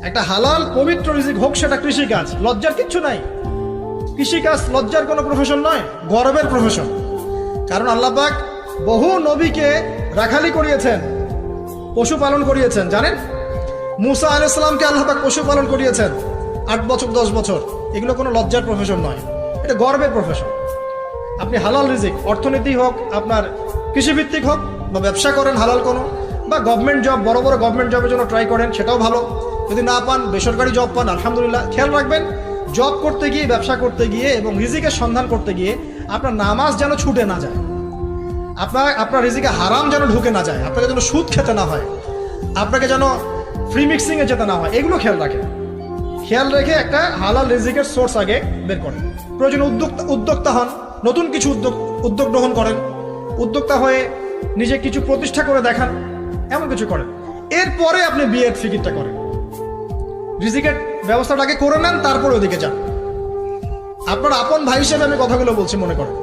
একটা হালাল পবিত্র রিজিক হোক, সেটা কৃষিকাজ, লজ্জার কিচ্ছু নাই। কৃষিকাজ লজ্জার কোনো প্রফেশন নয়, গর্বের প্রফেশন। কারণ আল্লাহ পাক বহু নবীকে রাখালি করিয়েছেন, পশুপালন করিয়েছেন। জানেন, মুসা আলাইহিস সালামকে আল্লাহ পাক পশুপালন করিয়েছেন 8 বছর 10 বছর। এগুলো কোনো লজ্জার প্রফেশন নয়, এটা গর্বের প্রফেশন। আপনি হালাল রিজিক, অর্থনীতি হোক, আপনার কৃষিভিত্তিক হোক, বা ব্যবসা করেন হালাল কোনো, বা গভর্নমেন্ট জব, বড় বড় গভর্নমেন্ট জবের জন্য ট্রাই করেন, সেটাও ভালো। যদি না পান, বেসরকারি জব পান, আলহামদুলিল্লাহ। খেয়াল রাখবেন, জব করতে গিয়ে, ব্যবসা করতে গিয়ে এবং রিজিকের সন্ধান করতে গিয়ে আপনার নামাজ যেন ছুটে না যায়, আপনার রিজিকে হারাম যেন ঢুকে না যায়, আপনাকে যেন সুদ খেতে না হয়, আপনাকে যেন ফ্রি মিক্সিংয়ে যেতে না হয়। এগুলো খেয়াল রাখেন। খেয়াল রেখে একটা হালাল রিজিকের সোর্স আগে বের করেন। প্রয়োজনে উদ্যোক্তা হন, নতুন কিছু উদ্যোগ গ্রহণ করেন, উদ্যোক্তা হয়ে নিজে কিছু প্রতিষ্ঠা করে দেখান, এমন কিছু করেন। এরপরে আপনি বিয়ের ফিকিরটা করেন, রিজিকের ব্যবস্থাটাকে করে নেন, তারপরে ওদিকে যান। আপনার আপন ভাই হিসেবে আমি কথাগুলো বলছি, মনে করেন।